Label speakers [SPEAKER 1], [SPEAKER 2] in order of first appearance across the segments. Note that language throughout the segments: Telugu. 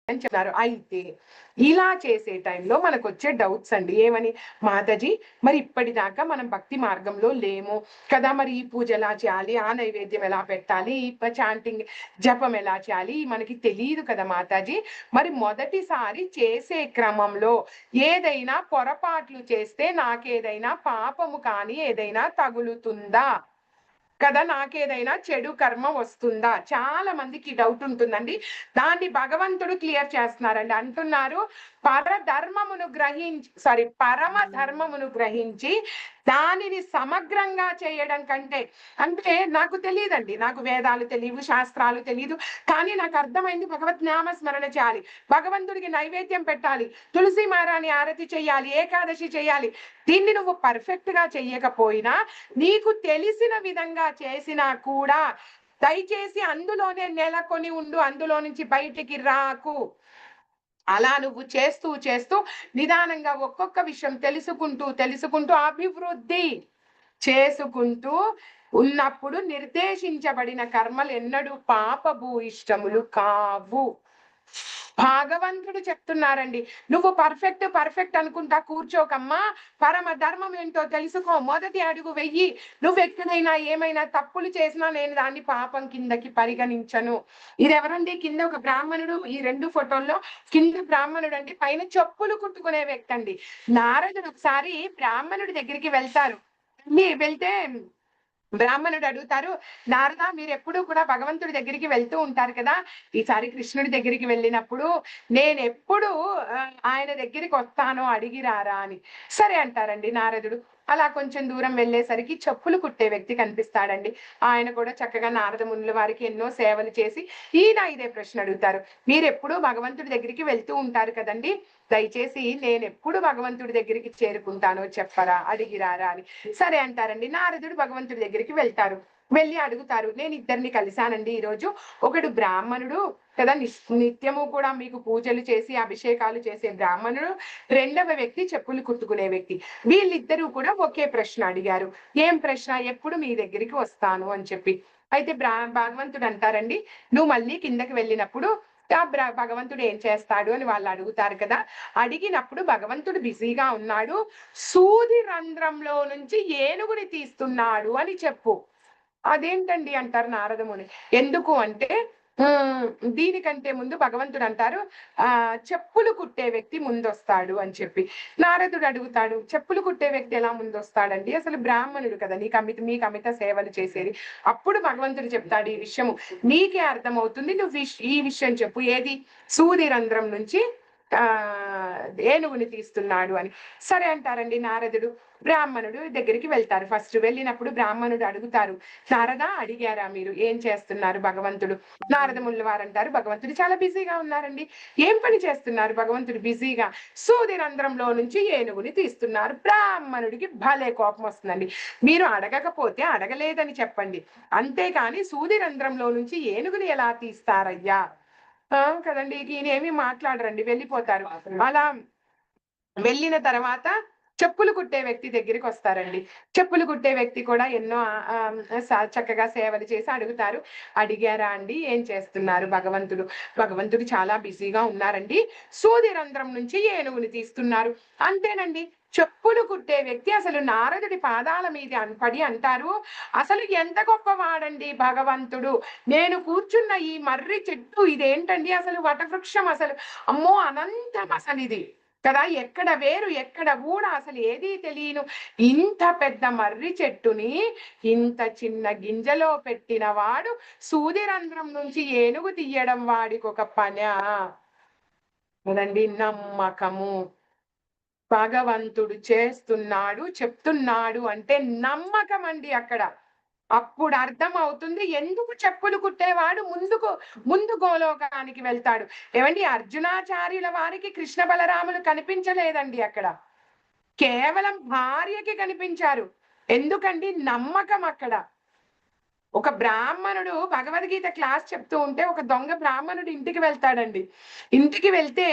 [SPEAKER 1] అని చెప్తున్నారు. అయితే ఇలా చేసే టైంలో మనకు వచ్చే డౌట్స్ అండి. ఏమని? మాతాజీ, మరి ఇప్పటిదాకా మనం భక్తి మార్గంలో లేము కదా, మరి ఈ పూజ ఎలా చేయాలి, ఆ నైవేద్యం ఎలా పెట్టాలి, ఈ చాంటింగ్ జపం ఎలా చేయాలి మనకి తెలియదు కదా మాతాజీ. మరి మొదటిసారి చేసే క్రమంలో ఏదైనా పొరపాట్లు చేస్తే నాకేదైనా పాపము కానీ ఏదైనా తగులుతుందా కదా, నాకేదైనా చెడు కర్మ వస్తుందా? చాలా మందికి డౌట్ ఉంటుందండి. దాన్ని భగవంతుడు క్లియర్ చేస్తున్నారండి. అంటున్నారు, పరమ ధర్మమును గ్రహించి దానిని సమగ్రంగా చేయడం కంటే, అంటే నాకు తెలియదండి, నాకు వేదాలు తెలియవు, శాస్త్రాలు తెలియదు, కానీ నాకు అర్థమైంది భగవత్ నామ స్మరణ చేయాలి, భగవంతుడికి నైవేద్యం పెట్టాలి, తులసి మారాని ఆరతి చెయ్యాలి, ఏకాదశి చెయ్యాలి. దీన్ని నువ్వు పర్ఫెక్ట్ గా చెయ్యకపోయినా, నీకు తెలిసిన విధంగా చేసినా కూడా దయచేసి అందులోనే నెలకొని ఉండు, అందులో నుంచి బయటికి రాకు. అలా నువ్వు చేస్తూ చేస్తూ నిదానంగా ఒక్కొక్క విషయం తెలుసుకుంటూ అభివృద్ధి చేసుకుంటూ ఉన్నప్పుడు నిర్దేశించబడిన కర్మలు ఎన్నడూ పాపభూయిష్టములు కావు. భగవంతుడు చెప్తున్నారండి, నువ్వు పర్ఫెక్ట్ అనుకుంటా కూర్చోకమ్మా, పరమ ధర్మం ఏంటో తెలుసుకో, మొదటి అడుగు వెయ్యి. నువ్వు ఎక్కడైనా ఏమైనా తప్పులు చేసినా నేను దాన్ని పాపం కిందకి పరిగణించను. ఇది ఎవరండి? కింద ఒక బ్రాహ్మణుడు, ఈ 2 ఫోటోల్లో కింద బ్రాహ్మణుడు అండి, పైన చెప్పులు కుట్టుకునే వ్యక్తి అండి. నారదుడు ఒకసారి బ్రాహ్మణుడి దగ్గరికి వెళ్తారు. వెళ్తే బ్రాహ్మణుడు అడుగుతారు, నారదా, మీరు ఎప్పుడు కూడా భగవంతుడి దగ్గరికి వెళ్తూ ఉంటారు కదా, ఈసారి కృష్ణుడి దగ్గరికి వెళ్ళినప్పుడు నేను ఎప్పుడు ఆయన దగ్గరికి వస్తానో అడిగిరారా అని. సరే అంటారండి నారదుడు. అలా కొంచెం దూరం వెళ్ళేసరికి చెప్పులు కుట్టే వ్యక్తి కనిపిస్తాడండి. ఆయన కూడా చక్కగా నారద మునుల వారికి ఎన్నో సేవలు చేసి ఈయన ఇదే ప్రశ్న అడుగుతారు, మీరు ఎప్పుడు భగవంతుడి దగ్గరికి వెళ్తూ ఉంటారు కదండి, దయచేసి నేను ఎప్పుడు భగవంతుడి దగ్గరికి చేరుకుంటానో చెప్పరా, అడిగిరారా అని. సరే అంటారండి. నారదుడు భగవంతుడి దగ్గరికి వెళ్తారు. వెళ్ళి అడుగుతారు, నేను ఇద్దరిని కలిశానండి ఈరోజు. ఒకడు బ్రాహ్మణుడు కదా, నిత్యము కూడా మీకు పూజలు చేసి అభిషేకాలు చేసే బ్రాహ్మణుడు, రెండవ వ్యక్తి చెప్పులు కుట్టుకునే వ్యక్తి. వీళ్ళిద్దరూ కూడా ఒకే ప్రశ్న అడిగారు. ఏం ప్రశ్న? ఎప్పుడు మీ దగ్గరికి వస్తాను అని చెప్పి. అయితే భగవంతుడు అంటారండి, నువ్వు మళ్ళీ కిందకి వెళ్ళినప్పుడు భగవంతుడు ఏం చేస్తాడు అని వాళ్ళు అడుగుతారు కదా, అడిగినప్పుడు భగవంతుడు బిజీగా ఉన్నాడు, సూది రంధ్రంలో నుంచి ఏనుగుని తీస్తున్నాడు అని చెప్పు. అదేంటండి అంటారు నారదముని. ఎందుకు అంటే దీనికంటే ముందు భగవంతుడు అంటారు, చెప్పులు కుట్టే వ్యక్తి ముందొస్తాడు అని చెప్పి. నారదుడు అడుగుతాడు, చెప్పులు కుట్టే వ్యక్తి ఎలా ముందొస్తాడండి, అసలు బ్రాహ్మణుడు కదా మీకు అమిత సేవలు చేసేది. అప్పుడు భగవంతుడు చెప్తాడు ఈ విషయము, నీకే అర్థమవుతుంది, నువ్వు ఈ విషయం చెప్పు, ఏది? సూది రంధ్రం నుంచి ఏనుగుని తీస్తున్నాడు అని. సరే అంటారండి నారదుడు. బ్రాహ్మణుడు దగ్గరికి వెళ్తారు. ఫస్ట్ వెళ్ళినప్పుడు బ్రాహ్మణుడు అడుగుతారు, నారదా, అడిగారా మీరు ఏం చేస్తున్నారు భగవంతుడు? నారదముల వారు అంటారు, భగవంతుడు చాలా బిజీగా ఉన్నారండి. ఏం పని చేస్తున్నారు భగవంతుడు బిజీగా? సూది రంధ్రంలో నుంచి ఏనుగుని తీస్తున్నారు. బ్రాహ్మణుడికి భలే కోపం వస్తుందండి. మీరు అడగకపోతే అడగలేదని చెప్పండి, అంతేకాని సూది రంధ్రంలో నుంచి ఏనుగుని ఎలా తీస్తారయ్యా కదండి. ఈయన ఏమి మాట్లాడరండి, వెళ్ళిపోతారు. అలా వెళ్ళిన తర్వాత చెప్పులు కుట్టే వ్యక్తి దగ్గరికి వస్తారండి. చెప్పులు కుట్టే వ్యక్తి కూడా ఎన్నో చక్కగా సేవలు చేసి అడుగుతారు, అడిగారా అండి, ఏం చేస్తున్నారు భగవంతుడు? భగవంతుడు చాలా బిజీగా ఉన్నారండి, సూది రంధ్రం నుంచి ఏనుగుని తీస్తున్నారు. అంతేనండి. చెప్పులు కుట్టే వ్యక్తి అసలు నారదుడి పాదాల మీద పడి అంటారు, అసలు ఎంత గొప్పవాడండి భగవంతుడు, నేను కూర్చున్న ఈ మర్రి చెట్టు ఇదేంటండి, అసలు వటవృక్షం, అసలు అమ్మో అనంతం అసలు ఇది కదా, ఎక్కడ వేరు ఎక్కడ ఊడ అసలు ఏదీ తెలియను ఇంత పెద్ద మర్రి చెట్టుని ఇంత చిన్న గింజలో పెట్టిన వాడు సూది రంధ్రం నుంచి ఏనుగు తీయడం వాడికి ఒక పనా కదండి. నమ్మకము, భగవంతుడు చేస్తున్నాడు చెప్తున్నాడు అంటే నమ్మకం అండి అక్కడ. అప్పుడు అర్థం అవుతుంది ఎందుకు చెప్పులు కుట్టేవాడు ముందు గోలోకానికి వెళ్తాడు. ఏమండి, అర్జునాచార్యుల వారికి కృష్ణ బలరాములు కనిపించలేదండి అక్కడ, కేవలం భార్యకి కనిపించారు. ఎందుకండి? నమ్మకం అక్కడ. ఒక బ్రాహ్మణుడు భగవద్గీత క్లాస్ చెప్తూ ఉంటే ఒక దొంగ బ్రాహ్మణుడు ఇంటికి వెళ్తాడండి. ఇంటికి వెళ్తే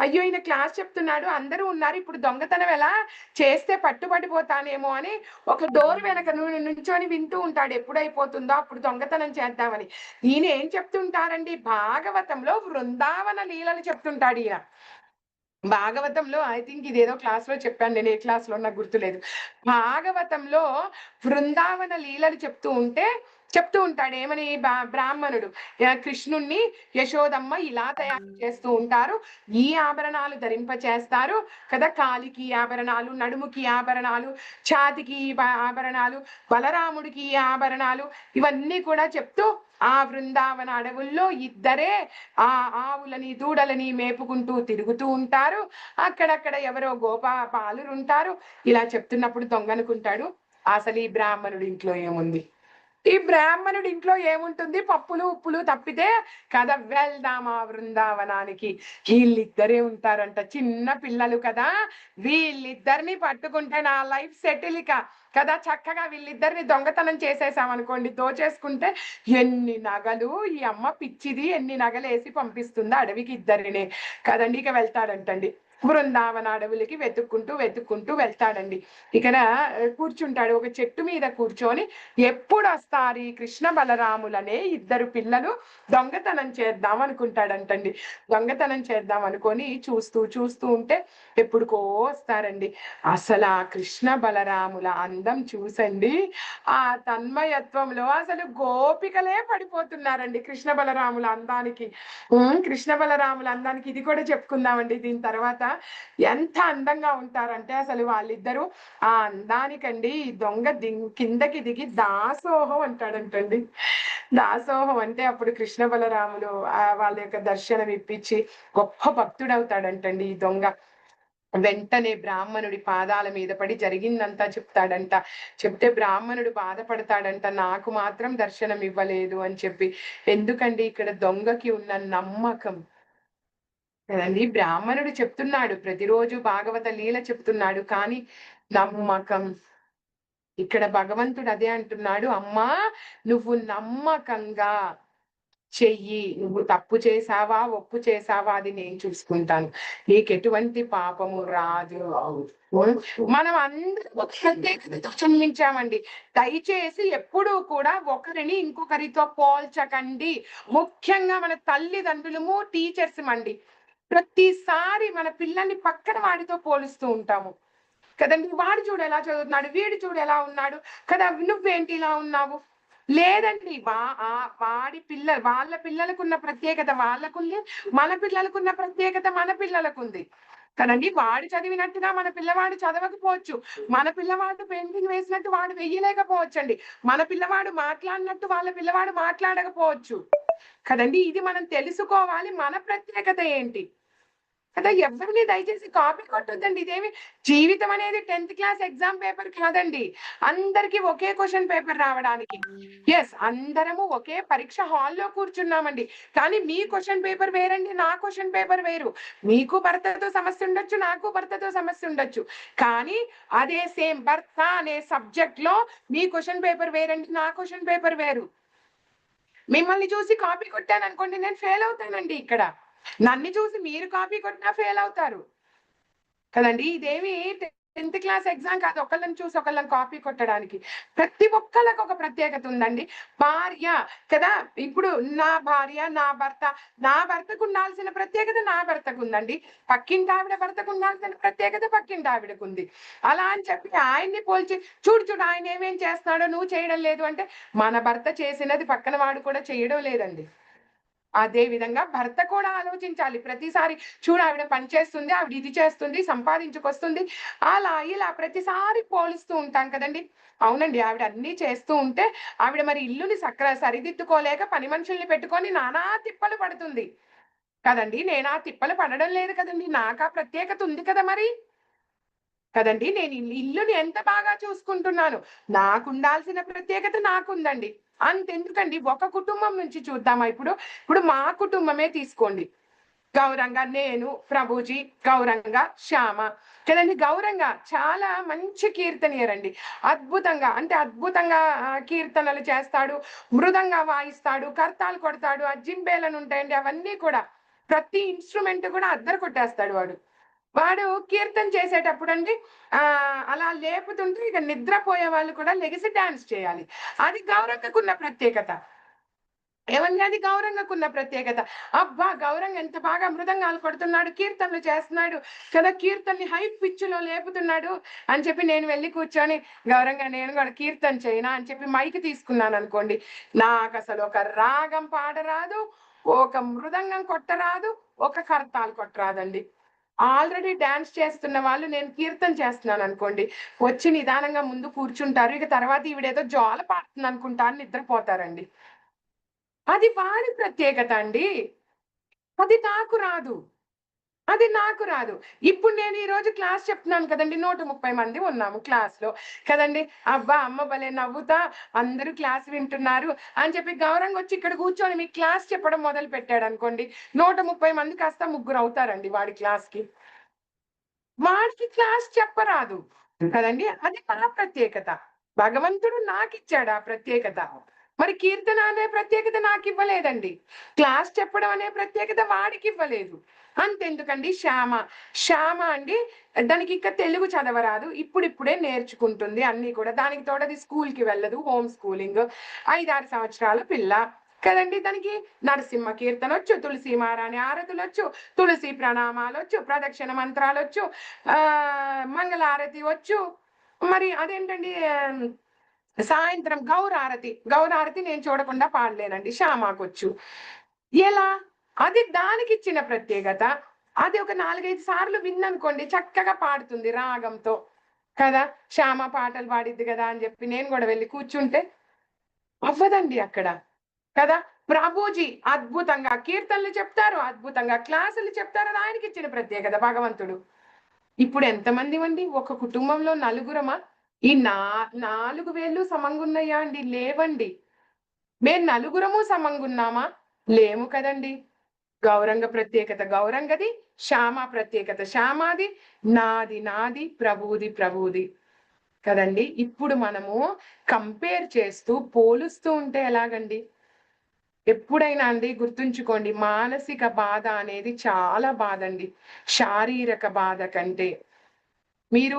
[SPEAKER 1] అయ్యో! ఈయన క్లాస్ చెప్తున్నాడు, అందరూ ఉన్నారు, ఇప్పుడు దొంగతనం ఎలా చేస్తే పట్టుబడిపోతానేమో అని ఒక డోర్ వెనక నుంచొని వింటూ ఉంటాడు. ఎప్పుడైపోతుందో అప్పుడు దొంగతనం చేద్దామని. ఈయన ఏం చెప్తుంటారండి, భాగవతంలో వృందావన లీలలు చెప్తుంటాడు ఈయన. భాగవతంలో ఐ థింక్ ఇదేదో క్లాస్‌లో చెప్పాను. నేను ఏ క్లాస్‌లో నాకు గుర్తులేదు. భాగవతంలో బృందావన లీలలు చెప్తూ ఉంటాడు. ఏమని బ్రాహ్మణుడు కృష్ణుణ్ణి యశోదమ్మ ఇలా తయారు చేస్తూ ఉంటారు. ఈ ఆభరణాలు ధరింపచేస్తారు కదా! కాలికి ఆభరణాలు, నడుముకి ఆభరణాలు, ఛాతీకి ఆభరణాలు, బలరాముడికి ఆభరణాలు, ఇవన్నీ కూడా చెప్తూ ఆ బృందావన అడవుల్లో ఇద్దరే ఆ ఆవులని దూడలని మేపుకుంటూ తిరుగుతూ ఉంటారు. అక్కడక్కడ ఎవరో పాలురుంటారు. ఇలా చెప్తున్నప్పుడు దొంగనుకుంటాడు, అసలు ఈ బ్రాహ్మణుడి ఇంట్లో ఏముంది, ఈ బ్రాహ్మణుడి ఇంట్లో ఏముంటుంది, పప్పులు ఉప్పులు తప్పితే కదా, వెళ్దామా బృందావనానికి, వీళ్ళిద్దరే ఉంటారంట, చిన్న పిల్లలు కదా, వీళ్ళిద్దరిని పట్టుకుంటే నా లైఫ్ సెటిల్ ఇక కదా, చక్కగా వీళ్ళిద్దరిని దొంగతనం చేసేసామనుకోండి, దోచేసుకుంటే ఎన్ని నగలు, ఈ అమ్మ పిచ్చిది ఎన్ని నగలు వేసి పంపిస్తుంది అడవికి ఇద్దరిని కదండి. ఇక వెళ్తాడంటండి బృందావన అడవులకి, వెతుక్కుంటూ వెళ్తాడండి. ఇక్కడ కూర్చుంటాడు ఒక చెట్టు మీద కూర్చొని, ఎప్పుడొస్తారు ఈ కృష్ణ బలరాములనే ఇద్దరు పిల్లలు, దొంగతనం చేద్దాం అనుకుంటాడంటండి. దొంగతనం చేద్దాం అనుకొని చూస్తూ ఉంటే ఎప్పుడుకో వస్తారండి. అసలు ఆ కృష్ణ బలరాముల అందం చూసండి, ఆ తన్మయత్వంలో అసలు గోపికలే పడిపోతున్నారండి కృష్ణ బలరాముల అందానికి. కృష్ణ బలరాముల అందానికి ఇది కూడా చెప్పుకుందామండి దీని తర్వాత. ఎంత అందంగా ఉంటారంటే అసలు వాళ్ళిద్దరూ, ఆ అందానికండి దొంగ కిందకి దిగి దాసోహం అంటాడంటండి. దాసోహం అంటే అప్పుడు కృష్ణ బలరాములు వాళ్ళ యొక్క దర్శనం ఇప్పించి గొప్ప భక్తుడవుతాడంటండి ఈ దొంగ. వెంటనే బ్రాహ్మణుడి పాదాల మీద పడి జరిగిందంతా చెప్తాడంట. చెప్తే బ్రాహ్మణుడు బాధపడతాడంట, నాకు మాత్రం దర్శనం ఇవ్వలేదు అని చెప్పి. ఎందుకండి, ఇక్కడ దొంగకి ఉన్న నమ్మకం కదండి. బ్రాహ్మణుడు చెప్తున్నాడు, ప్రతిరోజు భాగవత లీల చెప్తున్నాడు, కానీ నమ్మకం. ఇక్కడ భగవంతుడు అదే అంటున్నాడు, అమ్మా నువ్వు నమ్మకంగా చెయ్యి, నువ్వు తప్పు చేసావా ఒప్పు చేసావా అది నేను చూసుకుంటాను, నీకు ఎటువంటి పాపము రాదు. మనం అందరం ఒక ప్రత్యేకతతో జన్మించామండి. దయచేసి ఎప్పుడూ కూడా ఒకరిని ఇంకొకరితో పోల్చకండి. ముఖ్యంగా మన తల్లిదండ్రులము టీచర్స్ మండి, ప్రతిసారి మన పిల్లల్ని పక్కన వాడితో పోలుస్తూ ఉంటాము కదండి. వాడు చూడు ఎలా చదువుతున్నాడు, వీడు చూడు ఎలా ఉన్నాడు కదా, నువ్వేంటి ఇలా ఉన్నావు. లేదండి, వాళ్ళ పిల్లలకున్న ప్రత్యేకత వాళ్ళకుంది, మన పిల్లలకున్న ప్రత్యేకత మన పిల్లలకుంది కదండి. వాడు చదివినట్టుగా మన పిల్లవాడు చదవకపోవచ్చు, మన పిల్లవాడు పెయింటింగ్ వేసినట్టు వాడు వెయ్యలేకపోవచ్చండి, మన పిల్లవాడు మాట్లాడినట్టు వాళ్ళ పిల్లవాడు మాట్లాడకపోవచ్చు కదండి. ఇది మనం తెలుసుకోవాలి, మన ప్రత్యేకత ఏంటి కదా. ఎవరిని దయచేసి కాపీ కొట్టొద్దండి. ఇదేమి జీవితం అనేది 10th క్లాస్ ఎగ్జామ్ పేపర్ కాదండి, అందరికి ఒకే క్వశ్చన్ పేపర్ రావడానికి. ఎస్, అందరము ఒకే పరీక్ష హాల్లో కూర్చున్నామండి, కానీ మీ క్వశ్చన్ పేపర్ వేరండి, నా క్వశ్చన్ పేపర్ వేరు. మీకు భర్తతో సమస్య ఉండొచ్చు, నాకు భర్తతో సమస్య ఉండొచ్చు, కానీ అదే సేమ్ భర్త అనే సబ్జెక్ట్ లో మీ క్వశ్చన్ పేపర్ వేరండి, నా క్వశ్చన్ పేపర్ వేరు. మిమ్మల్ని చూసి కాపీ కొట్టాను అనుకోండి, నేను ఫెయిల్ అవుతానండి ఇక్కడ. నన్ను చూసి మీరు కాపీ కొట్టినా ఫెయిల్ అవుతారు కదండి. ఇదేమి 10th క్లాస్ ఎగ్జామ్ కాదు ఒకళ్ళని చూసి ఒకళ్ళని కాపీ కొట్టడానికి. ప్రతి ఒక్కళ్ళకి ఒక ప్రత్యేకత ఉందండి. భార్య కదా, ఇప్పుడు నా భార్య నా భర్తకు ఉండాల్సిన ప్రత్యేకత నా భర్తకు ఉందండి, పక్కింటి ఆవిడ భర్తకు ఉండాల్సిన ప్రత్యేకత పక్కింటి ఆవిడకు ఉంది. అలా అని చెప్పి ఆయన్ని పోల్చి చూడు ఆయన ఏమేం చేస్తున్నాడో నువ్వు చేయడం లేదు అంటే, మన భర్త చేసినది పక్కన వాడు కూడా చేయడం లేదండి. అదే విధంగా భర్త కూడా ఆలోచించాలి. ప్రతిసారి చూడు ఆవిడ పని చేస్తుంది, ఆవిడ ఇది చేస్తుంది, సంపాదించుకొస్తుంది, అలా ఇలా ప్రతిసారి పోలుస్తూ ఉంటాం కదండి. అవునండి, ఆవిడ అన్నీ చేస్తూ ఉంటే ఆవిడ మరి ఇల్లుని సరిదిద్దుకోలేక పని మనుషుల్ని పెట్టుకొని నానా తిప్పలు పడుతుంది కదండి. నేను ఆ తిప్పలు పడడం లేదు కదండి, నాకు ఆ ప్రత్యేకత ఉంది కదా మరి కదండి. నేను ఇల్లుని ఎంత బాగా చూసుకుంటున్నాను, నాకుండాల్సిన ప్రత్యేకత నాకుందండి. అంతెందుకండి, ఒక కుటుంబం నుంచి చూద్దామా, ఇప్పుడు మా కుటుంబమే తీసుకోండి. గౌరంగ నేను, ప్రభుజీ, గౌరంగ, శ్యామ. కదండీ! గౌరంగ చాలా మంచి కీర్తనీయరండి. అద్భుతంగా అంటే అద్భుతంగా కీర్తనలు చేస్తాడు. మృదంగా వాయిస్తాడు, కర్తాలు కొడతాడు, ఆ జింబేలనుంటాయండి అవన్నీ కూడా. ప్రతి ఇన్‌స్ట్రుమెంట్ కూడా అద్దర కొట్టేస్తాడు వాడు. వాడు కీర్తన చేసేటప్పుడండి అలా లేపుతుంటే ఇక నిద్రపోయే వాళ్ళు కూడా లెగిసి డాన్స్ చేయాలి. అది గౌరంగకున్న ప్రత్యేకత. ఏవండీ అది గౌరంగకున్న ప్రత్యేకత. అబ్బా! గౌరంగ ఎంత బాగా మృదంగాలు కొడుతున్నాడు, కీర్తనలు చేస్తున్నాడు కదా! కీర్తనని హై పిచ్‌లో లేపుతున్నాడు అని చెప్పి నేను వెళ్లి కూర్చొని, గౌరంగ నేను గూడా కీర్తన చేయనా అని చెప్పి మైక్ తీసుకున్నాననుకోండి. నాకసలు ఒక రాగం పాడరాదు, ఒక మృదంగం కొట్టరాదు, ఒక కరతాళం కొట్టరాదండి. ఆల్రెడీ డాన్స్ చేస్తున్న వాళ్ళు నేను కీర్తన చేస్తున్నాననుకోండి, వచ్చి నిదానంగా ముందు కూర్చుంటారు. ఇక తర్వాత ఈవిడేదో జోల పాడుతుందనుకుంటా అని నిద్రపోతారండి. అది వాడి ప్రత్యేకత అండి. అది నాకు రాదు. అది నాకు రాదు. ఇప్పుడు నేను ఈరోజు క్లాస్ చెప్తున్నాను కదండీ! 130 మంది ఉన్నాము క్లాస్‌లో కదండీ! అబ్బా! అమ్మ భలే నవ్వుతా అందరూ క్లాస్ వింటున్నారు అని చెప్పి గౌరంగొచ్చి ఇక్కడ కూర్చొని మీకు క్లాస్ చెప్పడం మొదలుపెట్టాడనుకోండి. 130 మంది కాస్త ముగ్గురవుతారండి వాడి క్లాస్‌కి. వాడికి క్లాస్ చెప్పరాదు. కదండీ! అది నా ప్రత్యేకత. భగవంతుడు నాకిచ్చాడు ఆ ప్రత్యేకత. మరి కీర్తన అనే ప్రత్యేకత నాకివ్వలేదండి. క్లాస్ చెప్పడం అనే ప్రత్యేకత వాడికివ్వలేదు. అంతెందుకండి శ్యామ. శ్యామ అండి దానికింకా తెలుగు చదవరాదు. ఇప్పుడిప్పుడే నేర్చుకుంటుంది అన్నీ కూడా. దానికి తోడు అది స్కూల్‌కి వెళ్ళదు. Home schooling. 5, 6 సంవత్సరాల పిల్ల. కదండీ! దానికి నరసింహ కీర్తనొచ్చు, తులసి మహారాణి ఆరతులొచ్చు, తులసి ప్రణామాలొచ్చు, ప్రదక్షిణ మంత్రాలొచ్చు, మంగళారతి వచ్చు. మరి అదేంటండి సాయంత్రం గౌరారతి. గౌరారతి నేను చూడకుండా పాడలేనండి. శ్యామకొచ్చు. ఎలా? అది దానికిచ్చిన ప్రత్యేకత. అది ఒక 4, 5 సార్లు విందనుకోండి చక్కగా పాడుతుంది రాగంతో. కదా! శ్యామ పాటలు పాడిద్ది గదా! అని జెప్పి నేను గూడా వెళ్లి కూర్చుంటే అవ్వదండి అక్కడ. కదా! ప్రభుజీ అద్భుతంగా కీర్తనలు చెప్తారు, అద్భుతంగా క్లాసులు చెప్తారని ఆయనకిచ్చిన ప్రత్యేకత భగవంతుడు. ఇప్పుడు ఎంతమందిమండి? ఒక కుటుంబంలో నలుగురమా? ఈ 4 వేళ్ళు సమంగున్నయ్యా అండి? లేవండి. మేము నలుగురము సమంగున్నామా? లేము కదండీ! గౌరంగ ప్రత్యేకత గౌరంగది, శ్యామ ప్రత్యేకత శ్యామాది, నాది నాది, ప్రభువుది ప్రభువుది. కదండీ! ఇప్పుడు మనము కంపేర్ చేస్తూ, పోలుస్తూ ఉంటే ఎలాగండి? ఎప్పుడైనా అండి గుర్తుంచుకోండి మానసిక బాధ అనేది చాలా బాధండి. శారీరక బాధ కంటే. మీరు